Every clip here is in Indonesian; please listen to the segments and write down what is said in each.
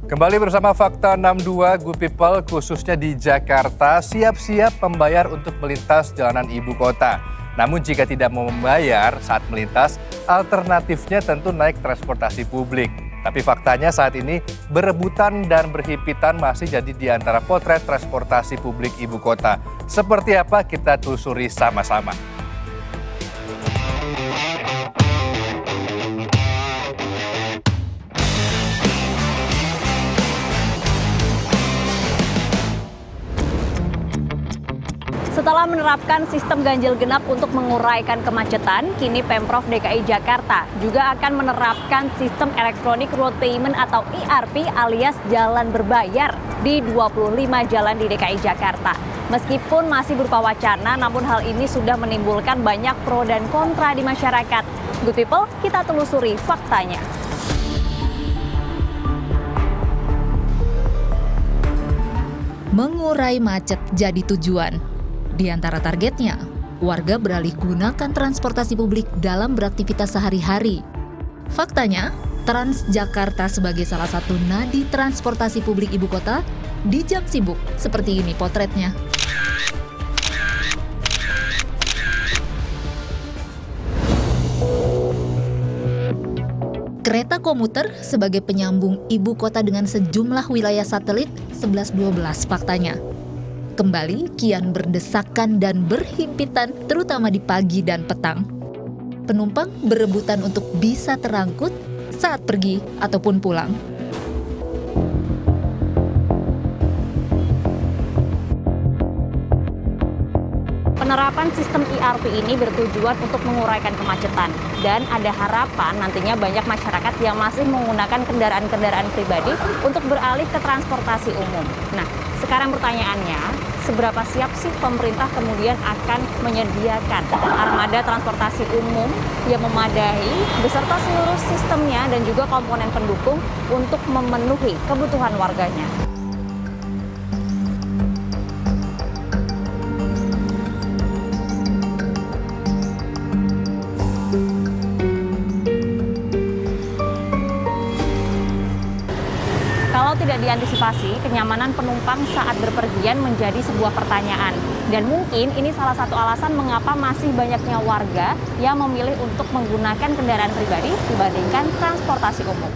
Kembali bersama Fakta 62, Good People khususnya di Jakarta siap-siap membayar untuk melintas jalanan ibu kota. Namun jika tidak mau membayar saat melintas, alternatifnya tentu naik transportasi publik. Tapi faktanya saat ini berebutan dan berhimpitan masih jadi di antara potret transportasi publik ibu kota. Seperti apa kita telusuri sama-sama. Setelah menerapkan sistem ganjil genap untuk menguraikan kemacetan, kini Pemprov DKI Jakarta juga akan menerapkan sistem Electronic Road Payment atau ERP alias jalan berbayar di 25 jalan di DKI Jakarta. Meskipun masih berupa wacana, namun hal ini sudah menimbulkan banyak pro dan kontra di masyarakat. Good People, kita telusuri faktanya. Mengurai macet jadi tujuan. Di antara targetnya, warga beralih gunakan transportasi publik dalam beraktivitas sehari-hari. Faktanya, Transjakarta sebagai salah satu nadi transportasi publik ibu kota di jam sibuk seperti ini potretnya. Kereta komuter sebagai penyambung ibu kota dengan sejumlah wilayah satelit 11-12 faktanya. Kembali kian berdesakan dan berhimpitan terutama di pagi dan petang. Penumpang berebutan untuk bisa terangkut saat pergi ataupun pulang. Penerapan sistem ERP ini bertujuan untuk menguraikan kemacetan dan ada harapan nantinya banyak masyarakat yang masih menggunakan kendaraan-kendaraan pribadi untuk beralih ke transportasi umum. Nah, sekarang pertanyaannya, seberapa siap sih pemerintah kemudian akan menyediakan armada transportasi umum yang memadai beserta seluruh sistemnya dan juga komponen pendukung untuk memenuhi kebutuhan warganya? Kalau tidak diantisipasi, kenyamanan penumpang saat berpergian menjadi sebuah pertanyaan. Dan mungkin ini salah satu alasan mengapa masih banyaknya warga yang memilih untuk menggunakan kendaraan pribadi dibandingkan transportasi umum.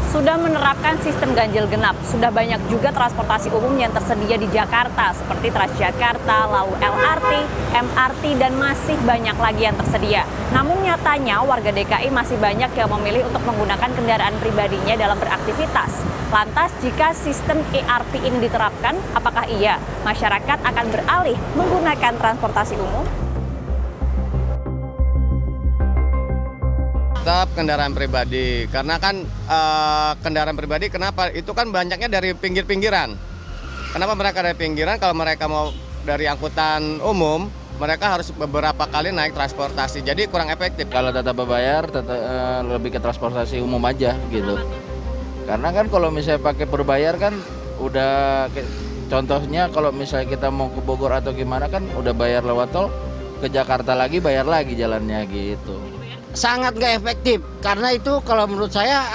Sudah menerapkan sistem ganjil genap, sudah banyak juga transportasi umum yang tersedia di Jakarta seperti Transjakarta, lalu LRT, MRT, dan masih banyak lagi yang tersedia. Namun nyatanya warga DKI masih banyak yang memilih untuk menggunakan kendaraan pribadinya dalam beraktivitas. Lantas jika sistem ERP ini diterapkan, apakah iya masyarakat akan beralih menggunakan transportasi umum? Tetap kendaraan pribadi, karena kan kendaraan pribadi kenapa? Itu kan banyaknya dari pinggir-pinggiran. Kenapa mereka dari pinggiran? Kalau mereka mau dari angkutan umum, mereka harus beberapa kali naik transportasi, jadi kurang efektif. Kalau tetap berbayar, lebih ke transportasi umum aja gitu. Karena kan kalau misalnya pakai berbayar kan udah, contohnya kalau misalnya kita mau ke Bogor atau gimana kan udah bayar lewat tol, ke Jakarta lagi bayar lagi jalannya gitu. Sangat nggak efektif, karena itu kalau menurut saya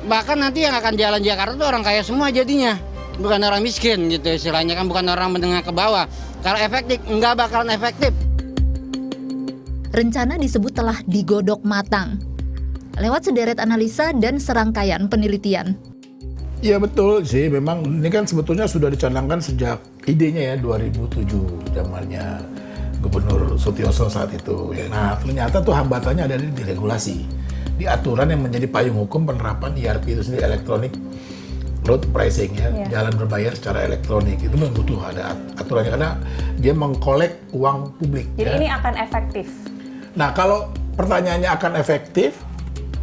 bahkan nanti yang akan jalan Jakarta itu orang kaya semua jadinya, bukan orang miskin gitu istilahnya, kan bukan orang menengah ke bawah. Kalau efektif, nggak bakalan efektif. Rencana disebut telah digodok matang lewat sederet analisa dan serangkaian penelitian. Iya betul sih, memang ini kan sebetulnya sudah dicanangkan sejak idenya ya 2007 zamannya Gubernur Sutioso saat itu. Nah ternyata tuh hambatannya ada di regulasi, di aturan yang menjadi payung hukum penerapan ERP itu sendiri, Electronic Road Pricing ya, jalan berbayar secara elektronik. Itu memang butuh ada aturannya karena dia mengkolek uang publik. Jadi ya. ini akan efektif? Nah kalau pertanyaannya akan efektif,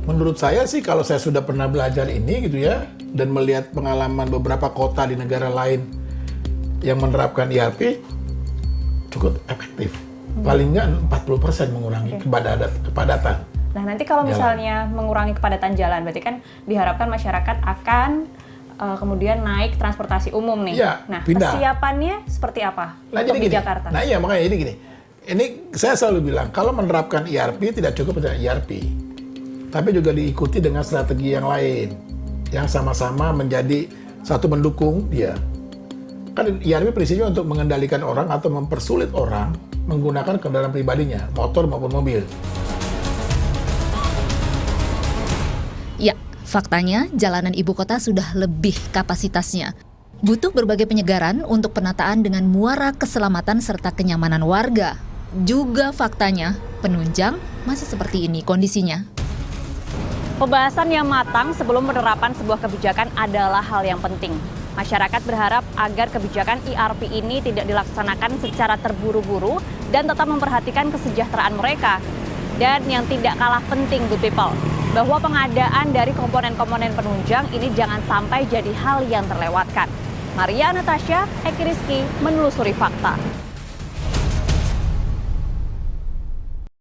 menurut saya sih kalau saya sudah pernah belajar ini gitu ya, dan melihat pengalaman beberapa kota di negara lain yang menerapkan ERP, cukup efektif. Paling nggak 40% mengurangi kepadatan. Nah nanti kalau misalnya mengurangi kepadatan jalan, berarti kan diharapkan masyarakat akan kemudian naik transportasi umum nih. Iya, Nah, pindah. kesiapannya seperti apa Nah, untuk jadi di gini. Jakarta? Nah, iya makanya jadi gini. Ini saya selalu bilang, kalau menerapkan ERP tidak cukup dengan ERP. Tapi juga diikuti dengan strategi yang lain. Yang sama-sama menjadi satu mendukung dia. Kan ERP prinsipnya untuk mengendalikan orang atau mempersulit orang menggunakan kendaraan pribadinya, motor maupun mobil. Ya, faktanya jalanan ibu kota sudah lebih kapasitasnya. Butuh berbagai penyegaran untuk penataan dengan muara keselamatan serta kenyamanan warga. Juga faktanya, penunjang masih seperti ini kondisinya. Pembahasan yang matang sebelum penerapan sebuah kebijakan adalah hal yang penting. Masyarakat berharap agar kebijakan ERP ini tidak dilaksanakan secara terburu-buru dan tetap memperhatikan kesejahteraan mereka. Dan yang tidak kalah penting, good people, bahwa pengadaan dari komponen-komponen penunjang ini jangan sampai jadi hal yang terlewatkan. Maria Natasha, Eki Rizky, menelusuri fakta.